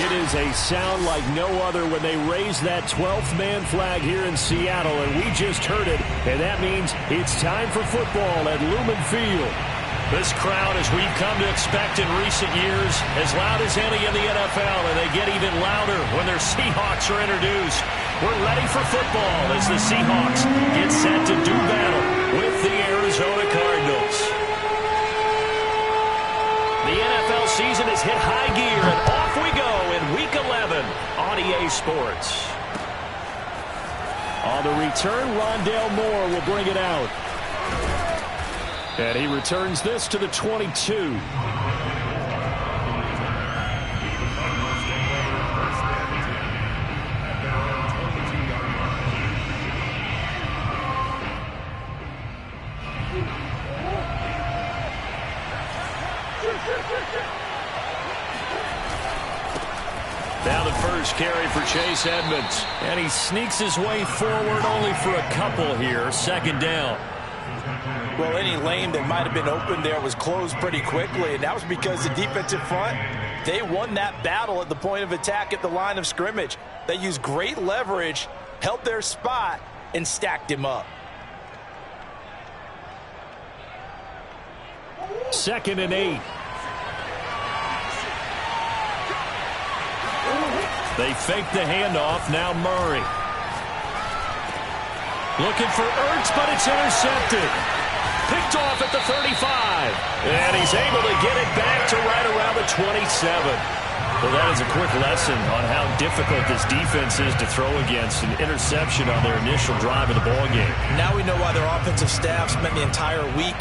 It is a sound like no other when they raise that 12th man flag here in Seattle, and we just heard it, and that means it's time for football at Lumen Field. This crowd, as we've come to expect in recent years, as loud as any in the NFL, and they get even louder when their Seahawks are introduced. We're ready for football as the Seahawks get set to do battle with the Arizona Cardinals. The NFL season has hit high gear, and off we go in Week 11 on EA Sports. On the return, Rondale Moore will bring it out. And he returns this to the 22. Now the first carry for Chase Edmonds. And he sneaks his way forward only for a couple here. Second down. Well, any lane that might have been open there was closed pretty quickly, and that was because the defensive front, they won that battle at the point of attack at the line of scrimmage. They used great leverage, held their spot, and stacked him up. 2nd and 8. They fake the handoff. Now Murray. Looking for Ertz, but it's intercepted. Picked off at the 35. And he's able to get it back to right around the 27. Well, that is a quick lesson on how difficult this defense is to throw against. An interception on their initial drive of the ballgame. Now we know why their offensive staff spent the entire week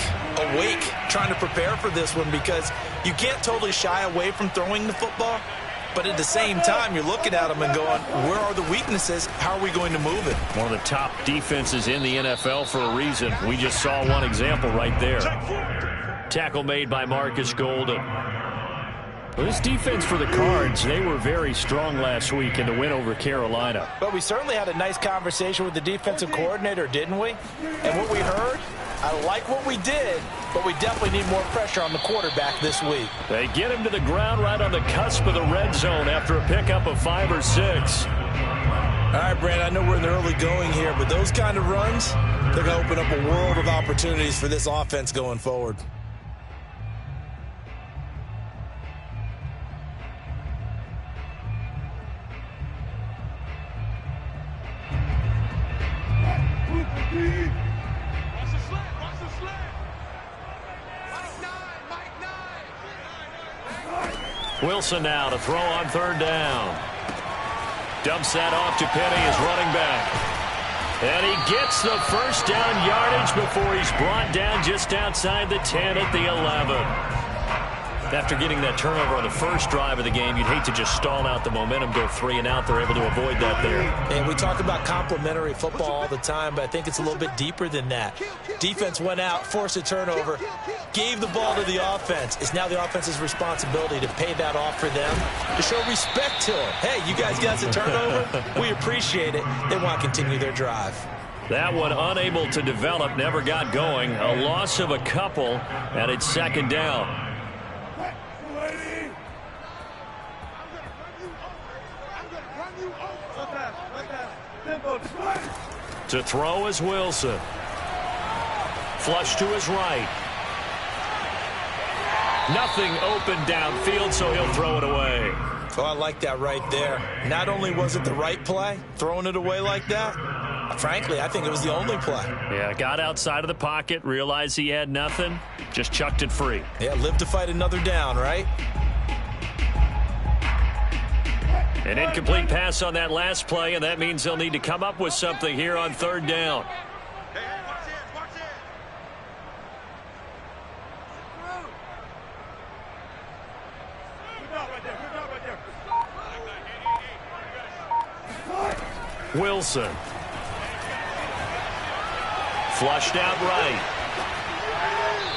awake trying to prepare for this one, because you can't totally shy away from throwing the football. But at the same time, you're looking at them and going, where are the weaknesses? How are we going to move it? One of the top defenses in the NFL for a reason. We just saw one example right there. Tackle made by Marcus Golden. Well, this defense for the Cards, they were very strong last week in the win over Carolina. But we certainly had a nice conversation with the defensive coordinator, didn't we? And what we heard, I like what we did, but we definitely need more pressure on the quarterback this week. They get him to the ground right on the cusp of the red zone after a pickup of 5 or 6. All right, Brandon, I know we're in the early going here, but those kind of runs, they're going to open up a world of opportunities for this offense going forward. Wilson now to throw on 3rd down. Dumps that off to Penny as running back. And he gets the first down yardage before he's brought down just outside the 10 at the 11. After getting that turnover on the first drive of the game, you'd hate to just stall out the momentum, go 3 and out. They're able to avoid that there. And we talk about complementary football all the time, but I think it's a little bit deeper than that. Defense went out, forced a turnover, gave the ball to the offense. It's now the offense's responsibility to pay that off for them, to show respect to them. Hey, you guys got a turnover? We appreciate it. They want to continue their drive. That one unable to develop, never got going. A loss of a couple, and it's 2nd down. To throw is Wilson. Flush to his right. Nothing open downfield, so he'll throw it away. Oh, I like that right there. Not only was it the right play, throwing it away like that, frankly, I think it was the only play. Yeah, got outside of the pocket, realized he had nothing, just chucked it free. Yeah, live to fight another down, right? An incomplete pass on that last play, and that means they'll need to come up with something here on 3rd down. Wilson. Flushed out right.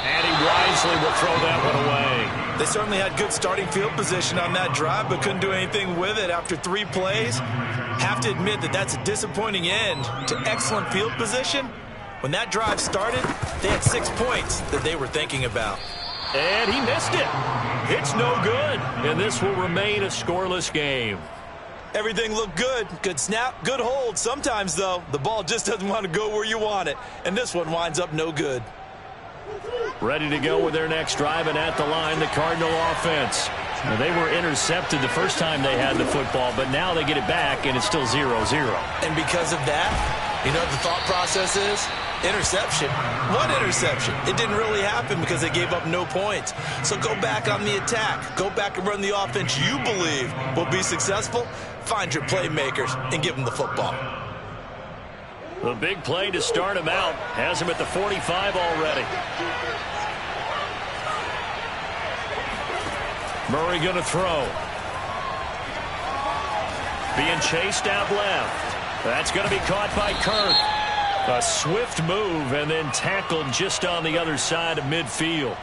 And he wisely will throw that one away. They certainly had good starting field position on that drive, but couldn't do anything with it after 3 plays. Have to admit that that's a disappointing end to excellent field position. When that drive started, they had 6 points that they were thinking about. And he missed it. It's no good. And this will remain a scoreless game. Everything looked good. Good snap, good hold. Sometimes, though, the ball just doesn't want to go where you want it. And this one winds up no good. Ready to go with their next drive, and at the line, the Cardinal offense. Now, they were intercepted the first time they had the football, but now they get it back, and it's still 0-0. And because of that, you know what the thought process is? Interception. What interception? It didn't really happen because they gave up no points. So go back on the attack. Go back and run the offense you believe will be successful. Find your playmakers and give them the football. The big play to start him out. Has him at the 45 already. Murray going to throw. Being chased out left. That's going to be caught by Kirk. A swift move and then tackled just on the other side of midfield.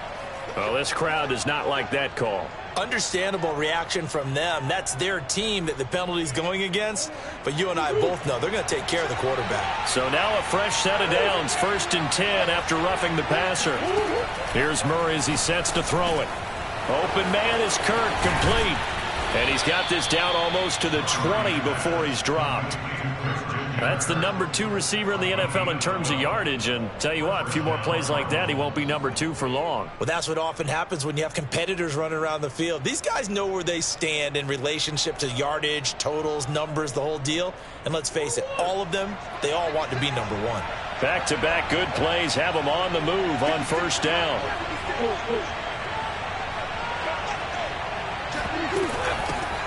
Well, this crowd does not like that call. Understandable reaction from them. That's their team that the penalty's going against. But you and I both know they're going to take care of the quarterback. So now a fresh set of downs. 1st and 10 after roughing the passer. Here's Murray as he sets to throw it. Open man is Kirk, complete. And he's got this down almost to the 20 before he's dropped. That's the number 2 receiver in the NFL in terms of yardage. And tell you what, a few more plays like that, he won't be number 2 for long. Well, that's what often happens when you have competitors running around the field. These guys know where they stand in relationship to yardage, totals, numbers, the whole deal. And let's face it, all of them, they all want to be number 1. Back-to-back good plays have them on the move on 1st down.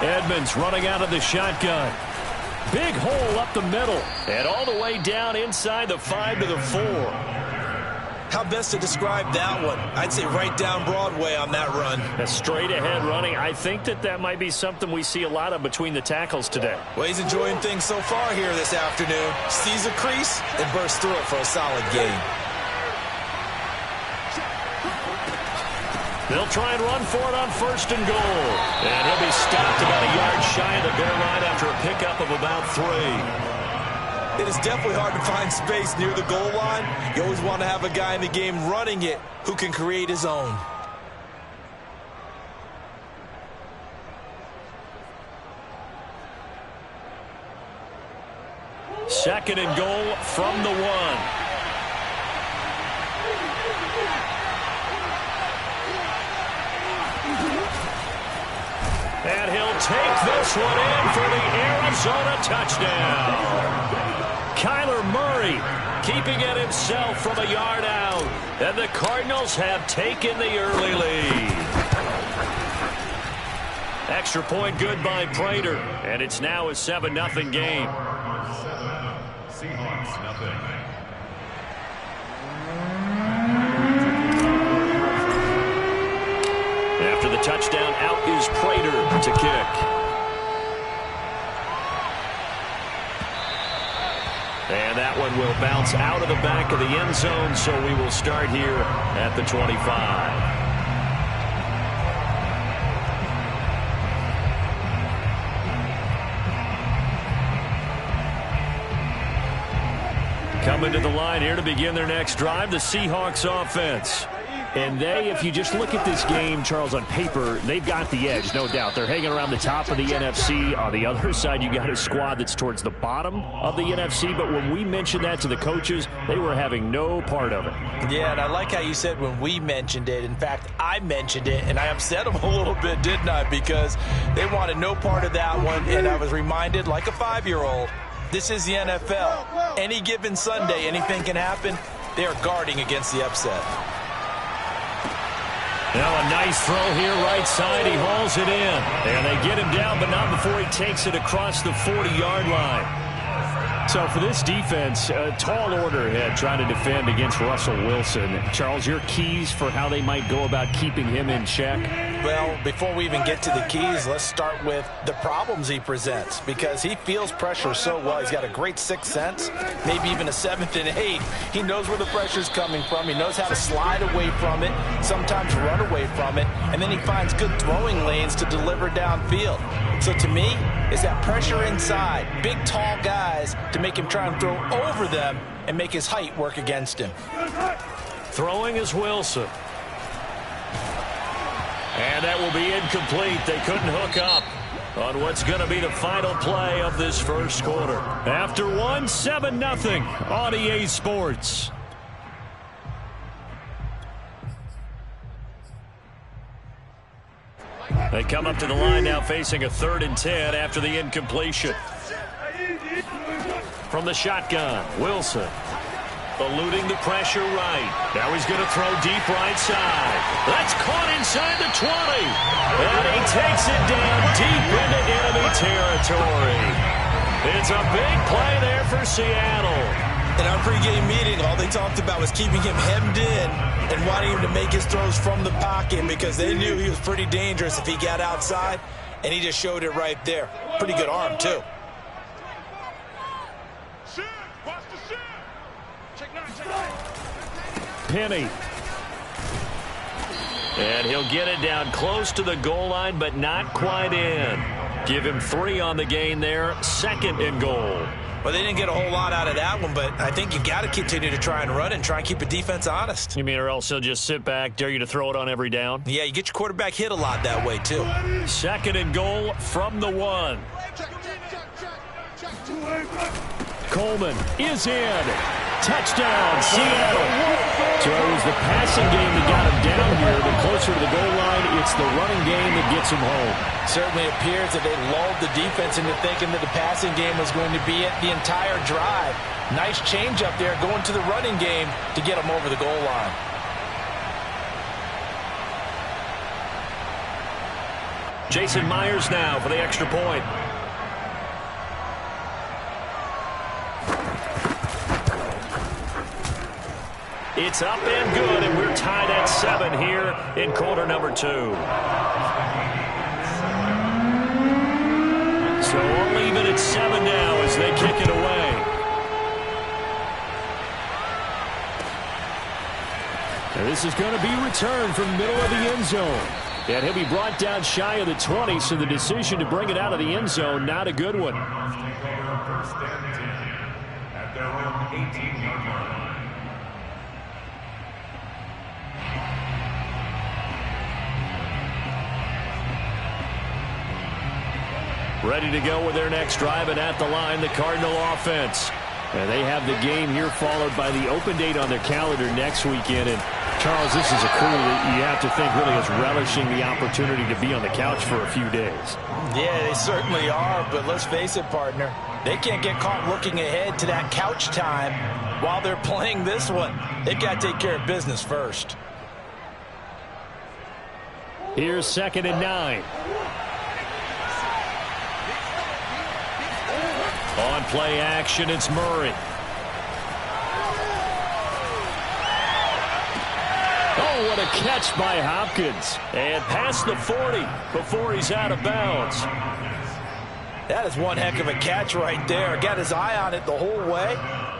Edmonds running out of the shotgun. Big hole up the middle. And all the way down inside the 5 to the 4. How best to describe that one? I'd say right down Broadway on that run. A straight ahead running. I think that might be something we see a lot of between the tackles today. Well, he's enjoying things so far here this afternoon. Sees a crease and bursts through it for a solid gain. They'll try and run for it on 1st and goal. And he'll be stopped about a yard shy of the goal line after a pickup of about 3. It is definitely hard to find space near the goal line. You always want to have a guy in the game running it who can create his own. Second and goal from the 1. And he'll take this one in for the Arizona touchdown. Kyler Murray keeping it himself from a yard out. And the Cardinals have taken the early lead. Extra point good by Prater. And it's now a 7-0 game. Seahawks, nothing. After the touchdown, out is Prater to kick. And that one will bounce out of the back of the end zone, so we will start here at the 25. Coming to the line here to begin their next drive, the Seahawks offense. And they, if you just look at this game, Charles, on paper, they've got the edge, no doubt. They're hanging around the top of the NFC. On the other side, you got a squad that's towards the bottom of the NFC. But when we mentioned that to the coaches, they were having no part of it. Yeah, and I like how you said when we mentioned it. In fact, I mentioned it, and I upset them a little bit, didn't I? Because they wanted no part of that one, and I was reminded, like a 5-year-old, this is the NFL. Any given Sunday, anything can happen. They are guarding against the upset. Now a nice throw here right side. He hauls it in. And they get him down, but not before he takes it across the 40-yard line. So for this defense, a tall order ahead trying to defend against Russell Wilson. Charles, your keys for how they might go about keeping him in check? Well, before we even get to the keys, let's start with the problems he presents, because he feels pressure so well. He's got a great sixth sense, maybe even a 7th and 8. He knows where the pressure's coming from. He knows how to slide away from it, sometimes run away from it, and then he finds good throwing lanes to deliver downfield. So to me, it's that pressure inside, big, tall guys to make him try and throw over them and make his height work against him. Throwing is Wilson. And that will be incomplete. They couldn't hook up on what's going to be the final play of this first quarter. After one, 7-0 on EA Sports. They come up to the line now facing a 3rd and 10 after the incompletion. From the shotgun, Wilson. Eluding the pressure right. Now he's going to throw deep right side. That's caught inside the 20. And he takes it down deep into enemy territory. It's a big play there for Seattle. In our pregame meeting, all they talked about was keeping him hemmed in and wanting him to make his throws from the pocket because they knew he was pretty dangerous if he got outside, and he just showed it right there. Pretty good arm, too. Penny. And he'll get it down close to the goal line, but not quite in. Give him 3 on the gain there. 2nd and goal. Well, they didn't get a whole lot out of that one, but I think you've got to continue to try and run and try and keep the defense honest. You mean, or else he'll just sit back, dare you to throw it on every down? Yeah, you get your quarterback hit a lot that way, too. 2nd and goal from the 1. Coleman is in. Touchdown, Seattle. So it was the passing game that got him down here. The closer to the goal line, it's the running game that gets him home. Certainly appears that they lulled the defense into thinking that the passing game was going to be it the entire drive. Nice change up there going to the running game to get him over the goal line. Jason Myers now for the extra point. It's up and good, and we're tied at 7 here in quarter number 2. So we're leaving at 7 now as they kick it away. And this is going to be returned from the middle of the end zone. And he'll be brought down shy of the 20, so the decision to bring it out of the end zone, not a good one. At their own 18-yard line. Ready to go with their next drive, and at the line, the Cardinal offense. And they have the game here followed by the open date on their calendar next weekend. And, Charles, this is a crew that you have to think really is relishing the opportunity to be on the couch for a few days. Yeah, they certainly are, but let's face it, partner. They can't get caught looking ahead to that couch time while they're playing this one. They've got to take care of business first. Here's 2nd and 9. On play action, it's Murray. Oh, what a catch by Hopkins. And past the 40 before he's out of bounds. That is one heck of a catch right there. Got his eye on it the whole way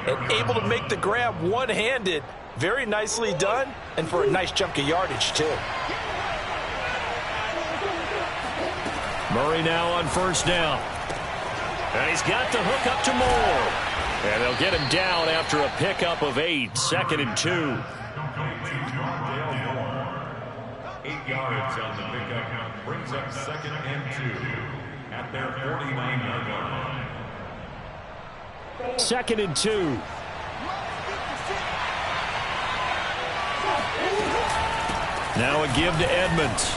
and able to make the grab one-handed. Very nicely done, and for a nice chunk of yardage, too. Murray now on 1st down. And he's got the hook up to Moore. And they'll get him down after a pickup of 8. 2nd and 2. 8 yards on the pickup. Brings up 2nd and 2 at their 49-yard line. 2nd and 2. Now a give to Edmonds.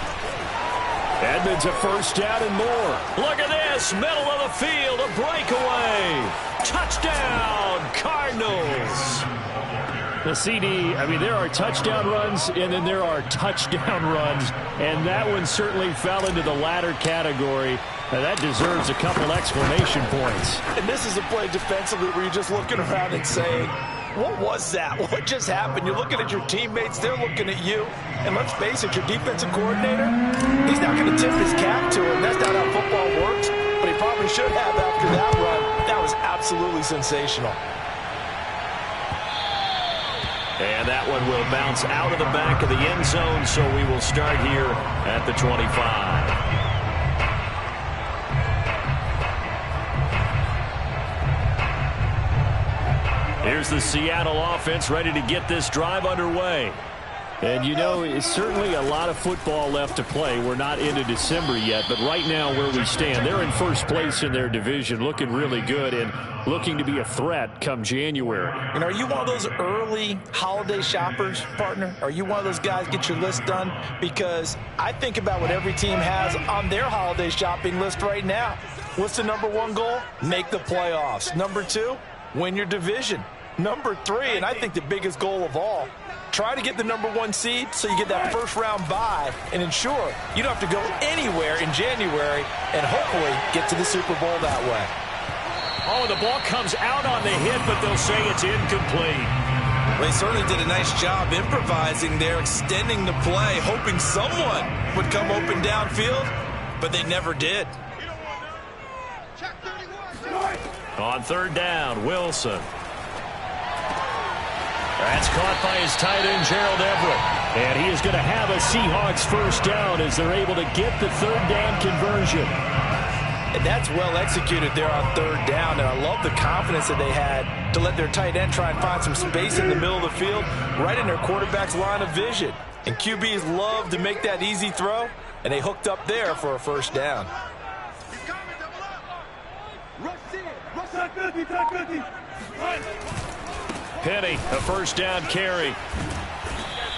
Edmonds a 1st down and more. Look at this. Middle of the field. A breakaway. Touchdown, Cardinals. The CD, I mean, there are touchdown runs, and then there are touchdown runs. And that one certainly fell into the latter category. Now, that deserves a couple exclamation points. And this is a play defensively where you're just looking around and saying, what was that? What just happened? You're looking at your teammates. They're looking at you. And let's face it, your defensive coordinator, he's not going to tip his cap to him. That's not how football works. But he probably should have after that run. That was absolutely sensational. And that one will bounce out of the back of the end zone, so we will start here at the 25. Here's the Seattle offense ready to get this drive underway. And, you know, it's certainly a lot of football left to play. We're not into December yet, but right now where we stand, they're in first place in their division, looking really good and looking to be a threat come January. And are you one of those early holiday shoppers, partner? Are you one of those guys get your list done? Because I think about what every team has on their holiday shopping list right now. What's the number one goal? Make the playoffs. Number two, win your division. Number three, and I think the biggest goal of all, try to get the number one seed so you get that first round bye and ensure you don't have to go anywhere in January and hopefully get to the Super Bowl that way. Oh, the ball comes out on the hit, but they'll say it's incomplete. Well, they certainly did a nice job improvising there, extending the play, hoping someone would come open downfield, but they never did. On third down, Wilson. That's caught by his tight end, Gerald Everett. And he is going to have a Seahawks first down as they're able to get the third down conversion. And that's well executed there on third down. And I love the confidence that they had to let their tight end try and find some space in the middle of the field, right in their quarterback's line of vision. And QBs love to make that easy throw, and they hooked up there for a first down. Penny, a first down carry.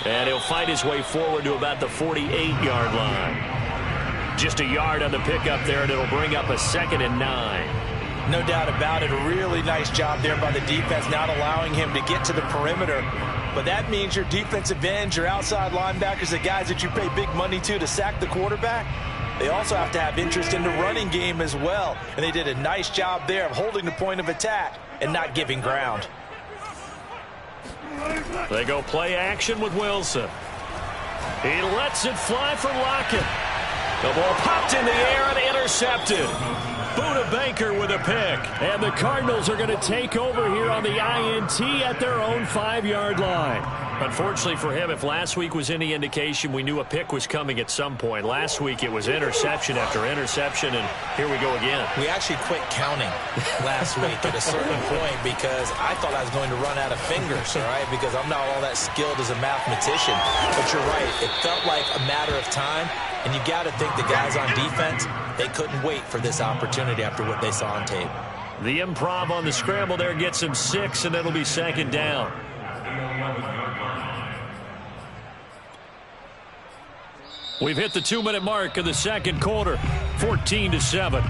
And he'll find his way forward to about the 48-yard line. Just a yard on the pickup there, and it'll bring up a 2nd and 9. No doubt about it. A really nice job there by the defense, not allowing him to get to the perimeter. But that means your defensive ends, your outside linebackers, the guys that you pay big money to sack the quarterback, they also have to have interest in the running game as well. And they did a nice job there of holding the point of attack and not giving ground. They go play action with Wilson. He lets it fly for Lockett. The ball popped in the air and intercepted. Buda Baker with a pick. And the Cardinals are going to take over here on the INT at their own 5-yard line. Unfortunately for him, if last week was any indication, we knew a pick was coming at some point. Last week it was interception after interception, and here we go again. We actually quit counting last week at a certain point because I thought I was going to run out of fingers, all right, because I'm not all that skilled as a mathematician. But you're right. It felt like a matter of time, and you got to think the guys on defense, they couldn't wait for this opportunity after what they saw on tape. The improv on the scramble there gets him 6, and it'll be 2nd down. We've hit the 2-minute mark of the second quarter, 14-7.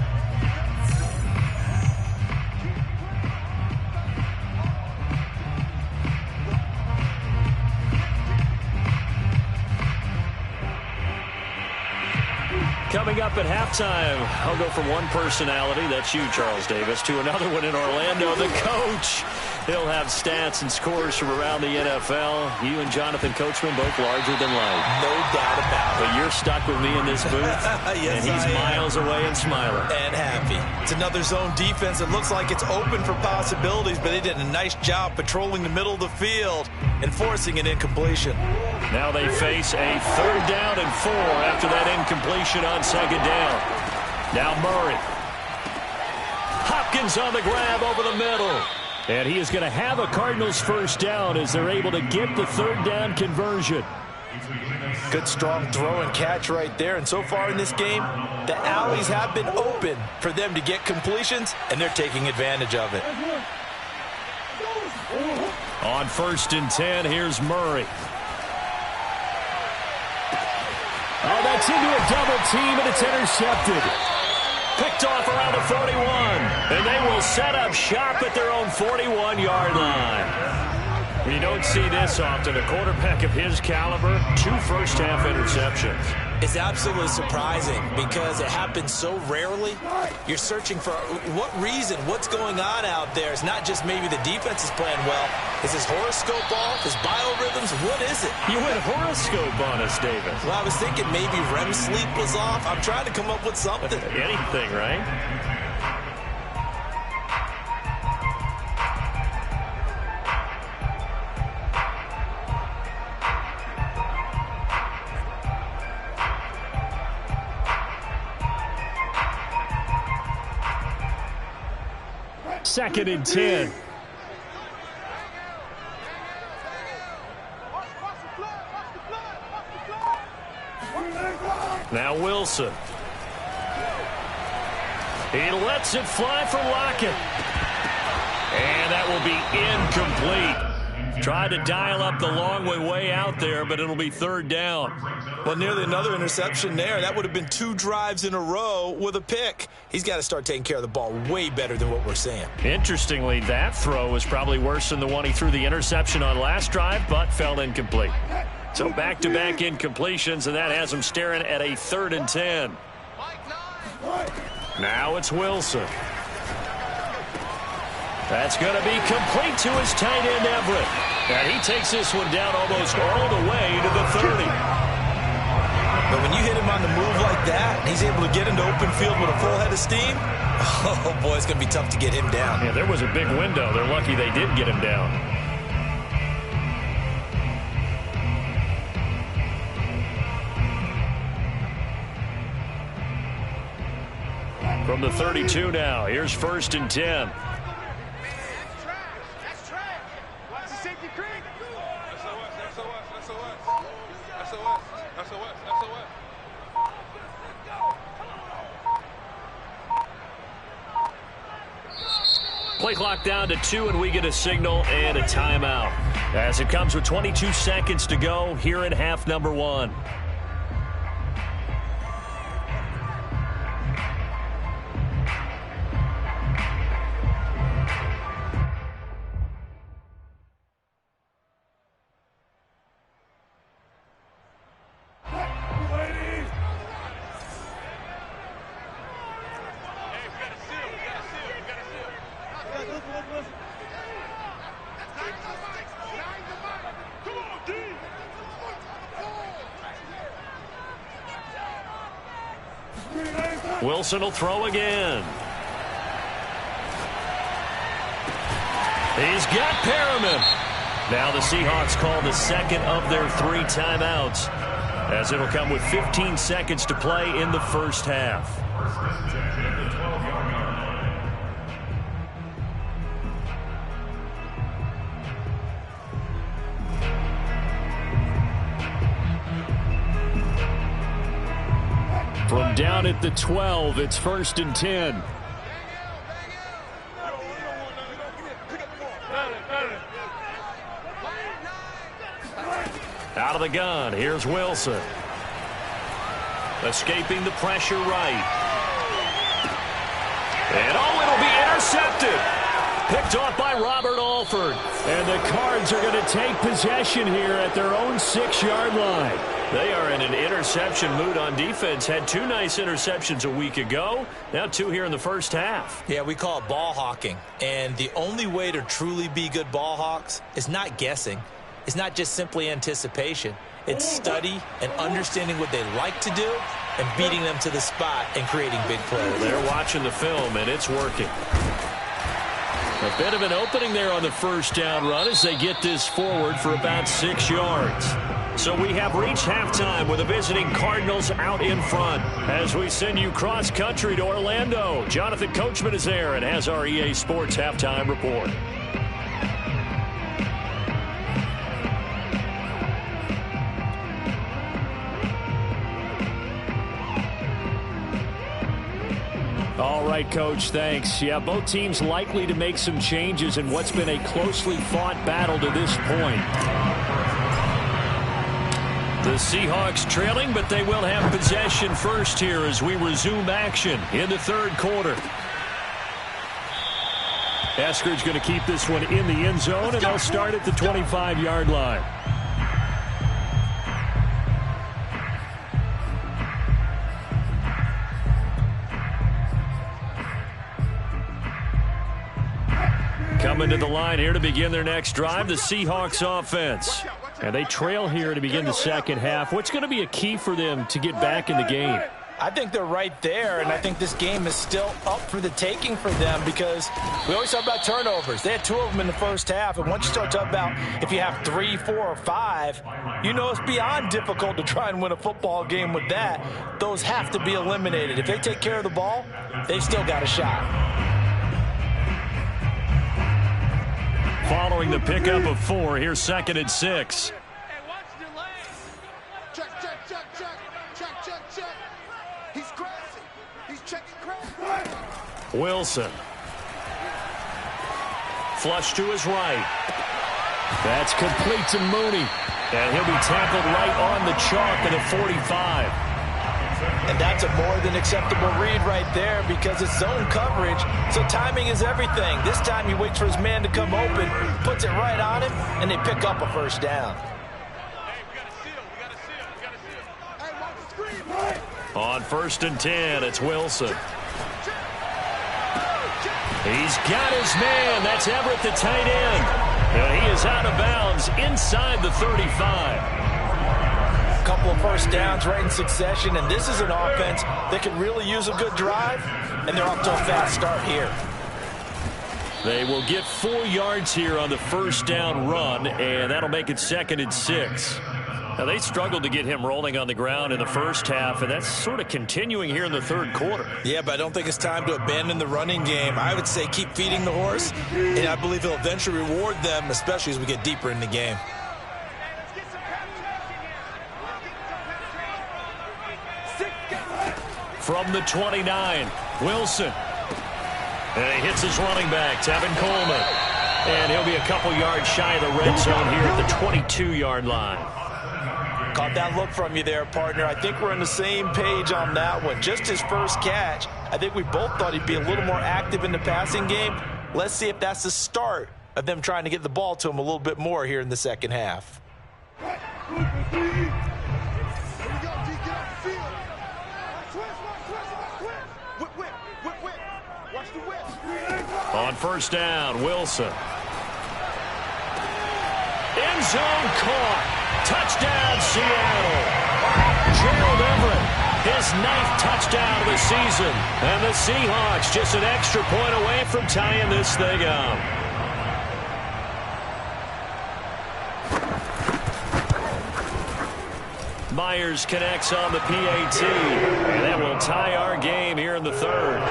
Coming up at halftime, I'll go from one personality, that's you, Charles Davis, to another one in Orlando, the coach. He'll have stats and scores from around the NFL. You and Jonathan Coachman, both larger than life. No doubt about it. But you're stuck with me in this booth, yes, and he's miles away and smiling. And happy. It's another zone defense. It looks like it's open for possibilities, but they did a nice job patrolling the middle of the field and forcing an incompletion. Now they face a 3rd down and 4 after that incompletion on 2nd down. Now Murray. Hopkins on the grab over the middle. And he is going to have a Cardinals first down as they're able to get the 3rd down conversion. Good strong throw and catch right there. And so far in this game, the alleys have been open for them to get completions, and they're taking advantage of it. On 1st and 10, here's Murray. Oh, that's into a double team, and it's intercepted. Picked off around the 41, and they will set up shop at their own 41-yard line. You don't see this often. A quarterback of his caliber, 2 first-half interceptions. It's absolutely surprising because it happens so rarely. You're searching for what reason, what's going on out there. It's not just maybe the defense is playing well. Is his horoscope off? His biorhythms? What is it? You went horoscope on us, David. Well, I was thinking maybe REM sleep was off. I'm trying to come up with something. Anything, right? Second and 10. Now Wilson. He lets it fly for Lockett. And that will be incomplete. Tried to dial up the long way out there, but it'll be third down. Well, nearly another interception there. That would have been 2 drives in a row with a pick. He's got to start taking care of the ball way better than what we're seeing. Interestingly, that throw was probably worse than the one he threw the interception on last drive, but fell incomplete. So back-to-back incompletions, and that has him staring at a 3rd and 10. Now it's Wilson. That's going to be complete to his tight end, Everett. And he takes this one down almost all the way to the 30. But when you hit him on the move like that, and he's able to get into open field with a full head of steam, oh, boy, it's going to be tough to get him down. Yeah, there was a big window. They're lucky they did get him down. From the 32 now, here's 1st and 10. Play clock down to 2, and we get a signal and a timeout. As it comes with 22 seconds to go here in half number 1. Wilson will throw again. He's got Perriman. Now the Seahawks call the second of their 3 timeouts, as it'll come with 15 seconds to play in the first half. From down at the 12, it's 1st and 10. Out of the gun, here's Wilson. Escaping the pressure right. And it'll be intercepted. Picked off by Robert Alford. And the Cards are going to take possession here at their own 6-yard line. They are in an interception mood on defense. Had 2 nice interceptions a week ago. Now 2 here in the first half. Yeah, we call it ball hawking. And the only way to truly be good ball hawks is not guessing. It's not just simply anticipation. It's study and understanding what they like to do and beating them to the spot and creating big plays. They're watching the film, and it's working. A bit of an opening there on the first down run as they get this forward for about 6 yards. So we have reached halftime with the visiting Cardinals out in front. As we send you cross-country to Orlando, Jonathan Coachman is there and has our EA Sports halftime report. All right, Coach, thanks. Yeah, both teams likely to make some changes in what's been a closely fought battle to this point. The Seahawks trailing, but they will have possession first here as we resume action in the 3rd quarter. Eskridge going to keep this one in the end zone, and they'll start at the 25-yard line. Coming to the line here to begin their next drive, the Seahawks offense. And they trail here to begin the second half. What's going to be a key for them to get back in the game? I think they're right there, and I think this game is still up for the taking for them because we always talk about turnovers. They had 2 of them in the first half, and once you start talking about if you have 3, 4, or 5, you know it's beyond difficult to try and win a football game with that. Those have to be eliminated. If they take care of the ball, they've still got a shot. Following the pickup of 4, here's 2nd and 6. Wilson. Flush to his right. That's complete to Mooney. And he'll be tackled right on the chalk at the 45. And that's a more than acceptable read right there because it's zone coverage, so timing is everything. This time he waits for his man to come open, puts it right on him, and they pick up a first down. On 1st and 10, it's Wilson. He's got his man. That's Everett, the tight end. And he is out of bounds inside the 35. Couple of first downs right in succession, and this is an offense that could really use a good drive, and they're off to a fast start here. They will get 4 yards here on the first down run, and that'll make it 2nd and 6. Now, they struggled to get him rolling on the ground in the first half, and that's sort of continuing here in the third quarter. Yeah, but I don't think it's time to abandon the running game. I would say keep feeding the horse, and I believe he'll eventually reward them, especially as we get deeper in the game. From the 29, Wilson. And he hits his running back, Tevin Coleman. And he'll be a couple yards shy of the red zone here at the 22-yard line. Caught that look from you there, partner. I think we're on the same page on that one. Just his first catch. I think we both thought he'd be a little more active in the passing game. Let's see if that's the start of them trying to get the ball to him a little bit more here in the second half. On first down, Wilson. End zone caught. Touchdown, Seattle. Gerald Everett, his 9th touchdown of the season. And the Seahawks just an extra point away from tying this thing up. Myers connects on the PAT. And that will tie our game here in the third.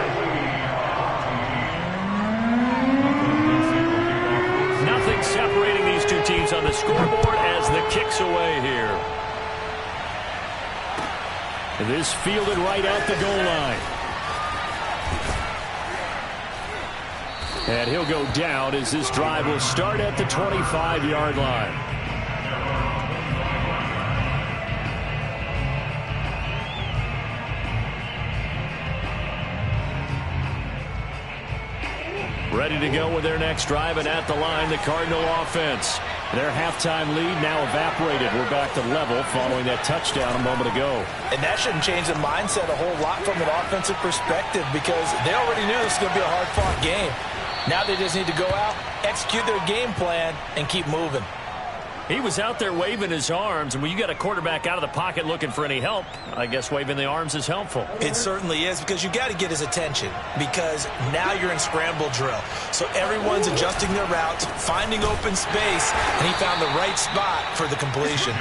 Nothing separating these two teams on the scoreboard as the kick's away here. This fielded right at the goal line. And he'll go down as this drive will start at the 25-yard line. Ready to go with their next drive, and at the line, the Cardinal offense. Their halftime lead now evaporated. We're back to level following that touchdown a moment ago. And that shouldn't change the mindset a whole lot from an offensive perspective because they already knew this was going to be a hard-fought game. Now they just need to go out, execute their game plan, and keep moving. He was out there waving his arms, and when you got a quarterback out of the pocket looking for any help, I guess waving the arms is helpful. It certainly is because you got to get his attention because now you're in scramble drill. So everyone's adjusting their routes, finding open space, and he found the right spot for the completion.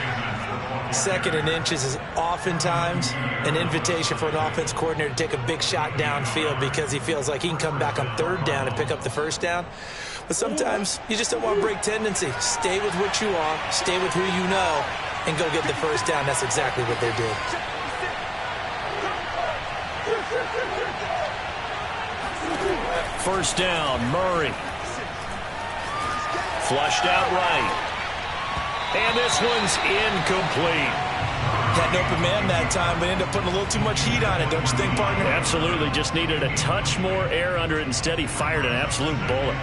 2nd and inches is oftentimes an invitation for an offense coordinator to take a big shot downfield because he feels like he can come back on 3rd down and pick up the 1st down. But sometimes you just don't want to break tendency. Stay with what you are, stay with who you know, and go get the 1st down. That's exactly what they did. First down, Murray. Flushed out right. And this one's incomplete. Had an open man that time, but ended up putting a little too much heat on it, don't you think, partner? Absolutely. Just needed a touch more air under it. Instead, he fired an absolute bullet.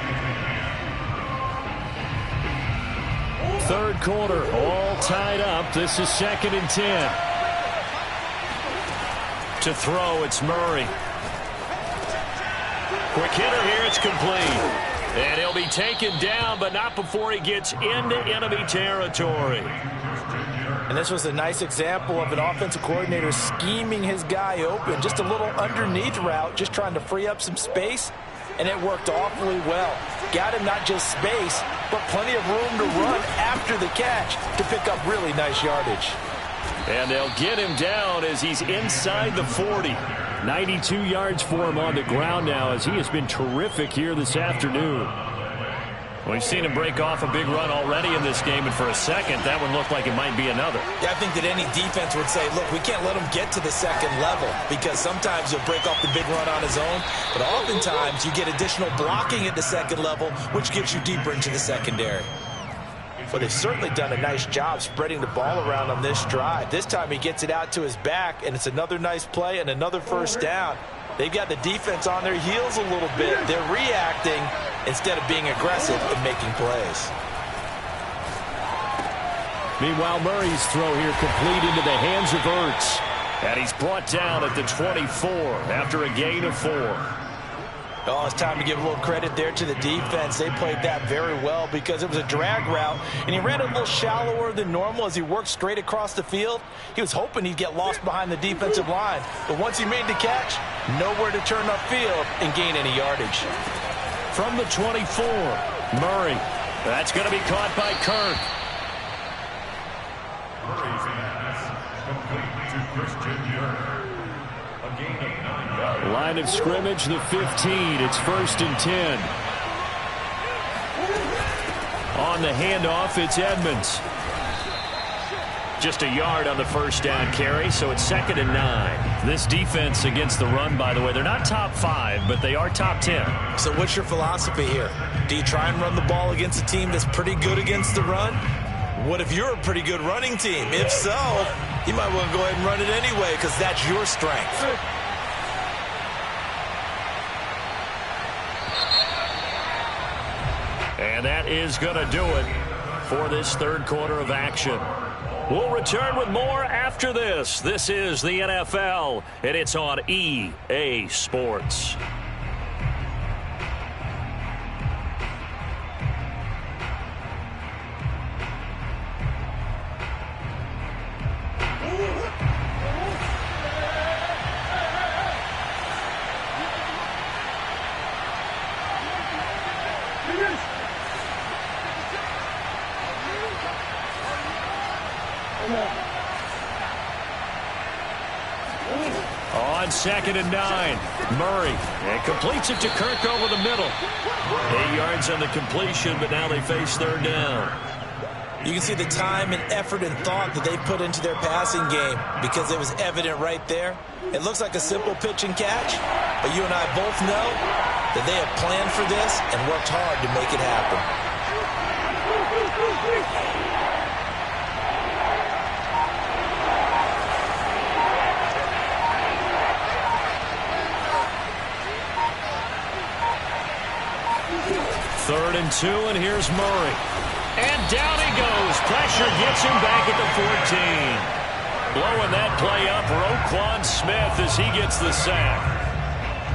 Third quarter, all tied up. This is 2nd and 10. To throw, it's Murray. Quick hitter here, it's complete. And he'll be taken down, but not before he gets into enemy territory. And this was a nice example of an offensive coordinator scheming his guy open. Just a little underneath route, just trying to free up some space. And it worked awfully well. Got him not just space, but plenty of room to run after the catch to pick up really nice yardage. And they'll get him down as he's inside the 40. 92 yards for him on the ground now as he has been terrific here this afternoon. We've seen him break off a big run already in this game, and for a second, that one looked like it might be another. Yeah, I think that any defense would say, look, we can't let him get to the second level because sometimes he'll break off the big run on his own, but oftentimes you get additional blocking at the second level, which gets you deeper into the secondary. Well, they've certainly done a nice job spreading the ball around on this drive. This time he gets it out to his back, and it's another nice play and another first down. They've got the defense on their heels a little bit. They're reacting instead of being aggressive and making plays. Meanwhile, Murray's throw here complete into the hands of Ertz. And he's brought down at the 24 after a gain of 4. Oh, it's time to give a little credit there to the defense. They played that very well because it was a drag route, and he ran a little shallower than normal as he worked straight across the field. He was hoping he'd get lost behind the defensive line, but once he made the catch, nowhere to turn upfield and gain any yardage. From the 24, Murray. That's going to be caught by Kirk. Murray's pass complete to Christian Kirk. A gain of 9 yards. Line of scrimmage, the 15. It's 1st and 10. On the handoff, it's Edmonds. Just a yard on the first down carry, so it's 2nd and 9. This defense against the run, by the way, they're not top 5, but they are top 10. So what's your philosophy here? Do you try and run the ball against a team that's pretty good against the run? What if you're a pretty good running team? If so, you might want to go ahead and run it anyway because that's your strength. And that is going to do it for this third quarter of action. We'll return with more after this. This is the NFL, and it's on EA Sports. On 2nd and 9, Murray, and completes it to Kirk over the middle. 8 yards on the completion, but now they face third down. You can see the time and effort and thought that they put into their passing game because it was evident right there. It looks like a simple pitch and catch, but you and I both know that they have planned for this and worked hard to make it happen. Third and 2, and here's Murray. And down he goes. Pressure gets him back at the 14. Blowing that play up, Roquan Smith as he gets the sack.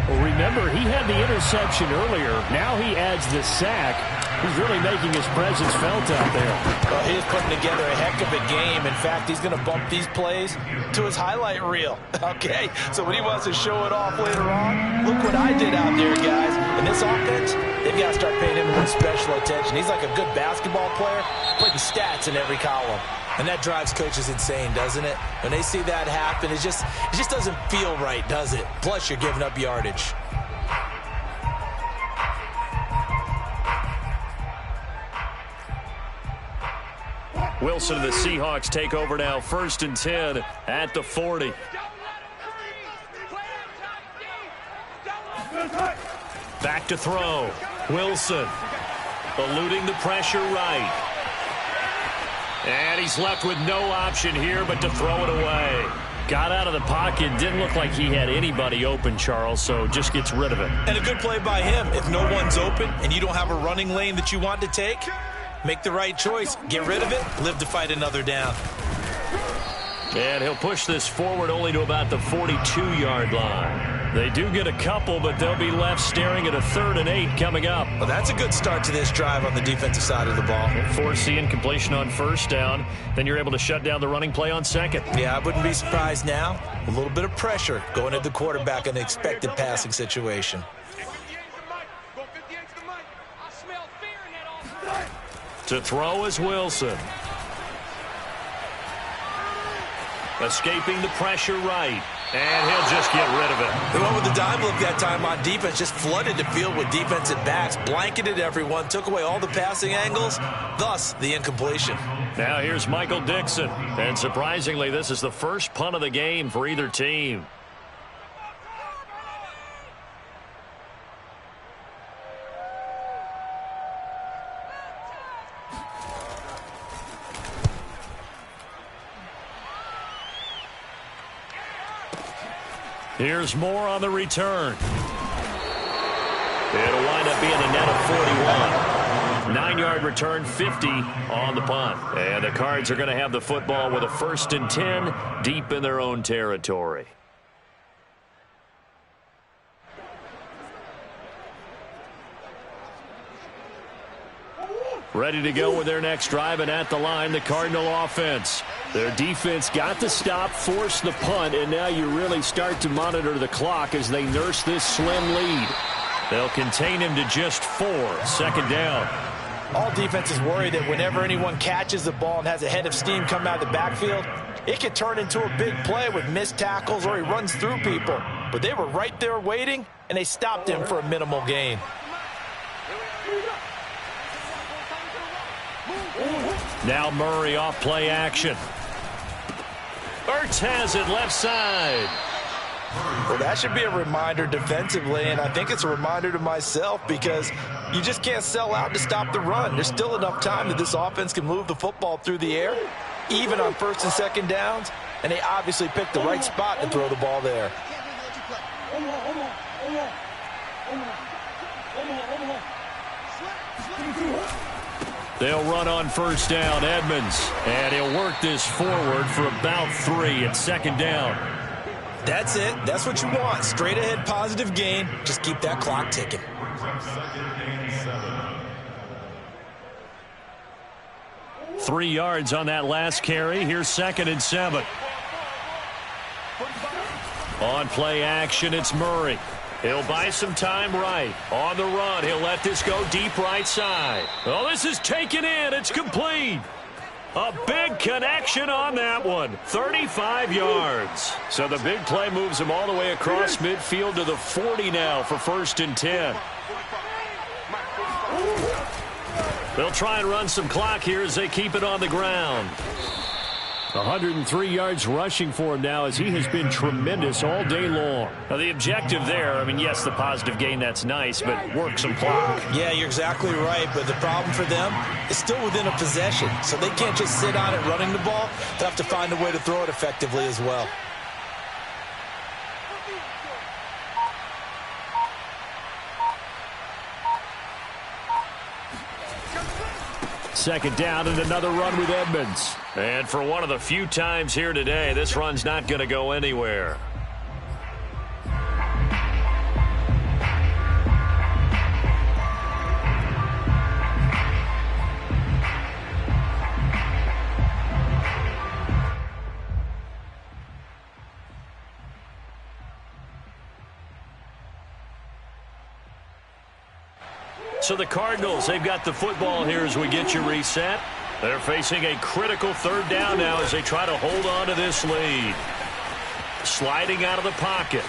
Well, remember, he had the interception earlier. Now he adds the sack. He's really making his presence felt out there. Well, he's putting together a heck of a game. In fact, he's going to bump these plays to his highlight reel. Okay, so when he wants to show it off later on, look what I did out there, guys. In this offense, they've got to start paying him more special attention. He's like a good basketball player, putting stats in every column. And that drives coaches insane, doesn't it? When they see that happen, it just doesn't feel right, does it? Plus, you're giving up yardage. Wilson and the Seahawks take over now, 1st and 10 at the 40. Back to throw. Wilson eluding the pressure right. And he's left with no option here but to throw it away. Got out of the pocket. Didn't look like he had anybody open, Charles, so just gets rid of it. And a good play by him. If no one's open and you don't have a running lane that you want to take, make the right choice. Get rid of it. Live to fight another down. And he'll push this forward only to about the 42-yard line. They do get a couple, but they'll be left staring at a 3rd and 8 coming up. Well, that's a good start to this drive on the defensive side of the ball. Force the incompletion on 1st down. Then you're able to shut down the running play on 2nd. Yeah, I wouldn't be surprised now. A little bit of pressure going at the quarterback in an expected passing situation. To throw is Wilson. Escaping the pressure right. And he'll just get rid of it. They went with the dime look that time on defense. Just flooded the field with defensive backs. Blanketed everyone. Took away all the passing angles. Thus, the incompletion. Now here's Michael Dixon. And surprisingly, this is the first punt of the game for either team. Here's Moore on the return. It'll wind up being a net of 41. 9-yard return, 50 on the punt. And the Cards are going to have the football with a 1st and 10 deep in their own territory. Ready to go with their next drive, and at the line, the Cardinal offense. Their defense got the stop, forced the punt, and now you really start to monitor the clock as they nurse this slim lead. They'll contain him to just 4. 2nd down. All defenses worry that whenever anyone catches the ball and has a head of steam come out of the backfield, it can turn into a big play with missed tackles or he runs through people. But they were right there waiting, and they stopped him for a minimal gain. Now Murray off play action. Ertz has it left side. Well, that should be a reminder defensively, and I think it's a reminder to myself because you just can't sell out to stop the run. There's still enough time that this offense can move the football through the air, even on 1st and 2nd downs, and they obviously picked the right spot to throw the ball there. They'll run on 1st down, Edmonds, and he'll work this forward for about 3 at 2nd down. That's it. That's what you want. Straight ahead positive gain. Just keep that clock ticking. 3 yards on that last carry. Here's 2nd and 7. On play action, it's Murray. He'll buy some time right. On the run, he'll let this go deep right side. Oh, this is taken in. It's complete. A big connection on that one. 35 yards. So the big play moves him all the way across midfield to the 40 now for 1st and 10. They'll try and run some clock here as they keep it on the ground. 103 yards rushing for him now as he has been tremendous all day long. Now the objective there, I mean, yes, the positive gain, that's nice, but work some clock. Yeah, you're exactly right, but the problem for them is still within a possession, so they can't just sit on it running the ball. They'll have to find a way to throw it effectively as well. Second down and another run with Edmonds. And for one of the few times here today, this run's not going to go anywhere. So the Cardinals, they've got the football here as we get you reset. They're facing a critical 3rd down now as they try to hold on to this lead. Sliding out of the pocket.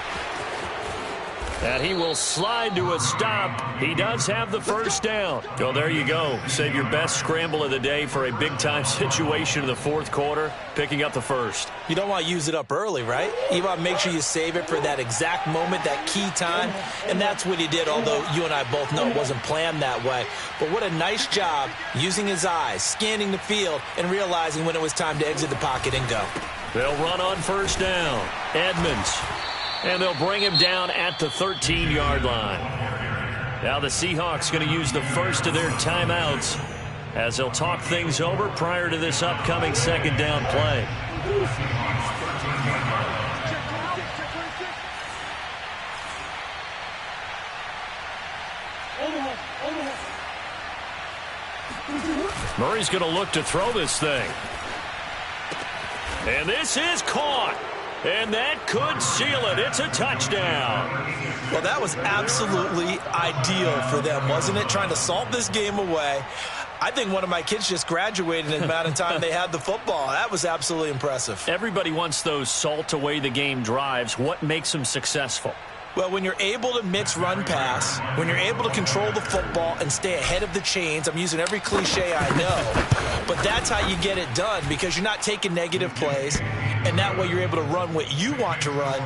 And he will slide to a stop. He does have the 1st down. Oh, there you go. Save your best scramble of the day for a big-time situation in the 4th quarter, picking up the 1st. You don't want to use it up early, right? You want to make sure you save it for that exact moment, that key time, and that's what he did, although you and I both know it wasn't planned that way. But what a nice job using his eyes, scanning the field, and realizing when it was time to exit the pocket and go. They'll run on 1st down. Edmonds. And they'll bring him down at the 13-yard line. Now the Seahawks going to use the first of their timeouts as they'll talk things over prior to this upcoming 2nd down play. Murray's going to look to throw this thing. And this is caught. And that could seal it. It's a touchdown. Well, that was absolutely ideal for them, wasn't it? Trying to salt this game away. I think one of my kids just graduated in the amount of time they had the football. That was absolutely impressive. Everybody wants those salt-away-the-game drives. What makes them successful? Well, when you're able to mix run-pass, when you're able to control the football and stay ahead of the chains, I'm using every cliche I know, but that's how you get it done because you're not taking negative plays, and that way you're able to run what you want to run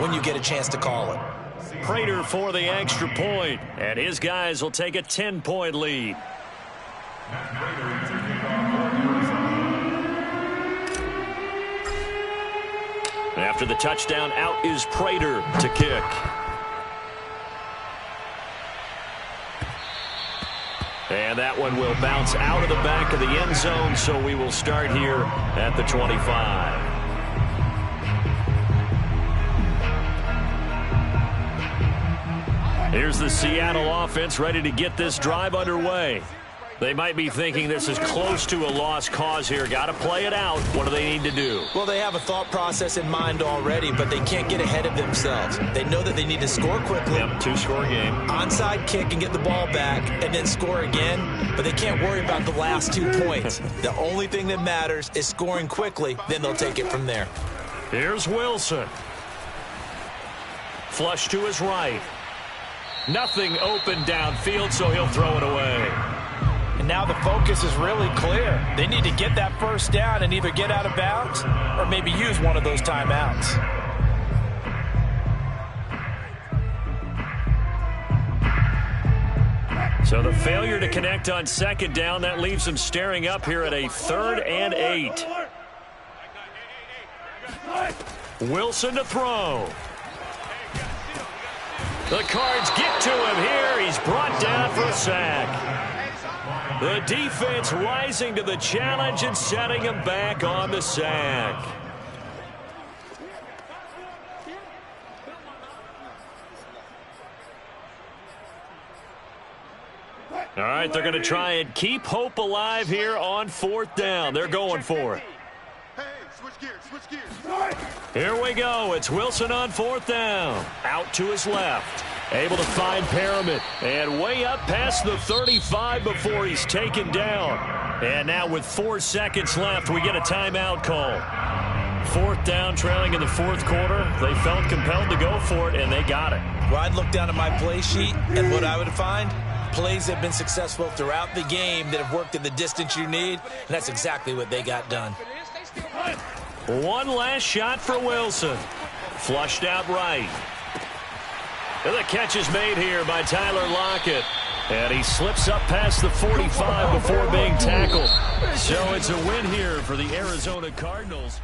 when you get a chance to call it. Prater for the extra point, and his guys will take a 10-point lead. After the touchdown, out is Prater to kick. And that one will bounce out of the back of the end zone, so we will start here at the 25. Here's the Seattle offense ready to get this drive underway. They might be thinking this is close to a lost cause here. Got to play it out. What do they need to do? Well, they have a thought process in mind already, but they can't get ahead of themselves. They know that they need to score quickly. Yep, two-score game. Onside kick and get the ball back and then score again, but they can't worry about the last 2 points. The only thing that matters is scoring quickly, then they'll take it from there. Here's Wilson. Flush to his right. Nothing open downfield, so he'll throw it away. And now the focus is really clear. They need to get that first down and either get out of bounds or maybe use one of those timeouts. So the failure to connect on second down, that leaves them staring up here at a 3rd and 8. Wilson to throw. The Cards get to him here. He's brought down for a sack. The defense rising to the challenge and setting him back on the sack. All right, they're going to try and keep hope alive here on 4th down. They're going for it. Here we go. It's Wilson on 4th down. Out to his left. Able to find Perriman. And way up past the 35 before he's taken down. And now with 4 seconds left, we get a timeout call. 4th down, trailing in the 4th quarter. They felt compelled to go for it, and they got it. Well, I'd look down at my play sheet, and what I would find, plays that have been successful throughout the game that have worked at the distance you need, and that's exactly what they got done. One last shot for Wilson. Flushed out right. And the catch is made here by Tyler Lockett. And he slips up past the 45 before being tackled. So it's a win here for the Arizona Cardinals.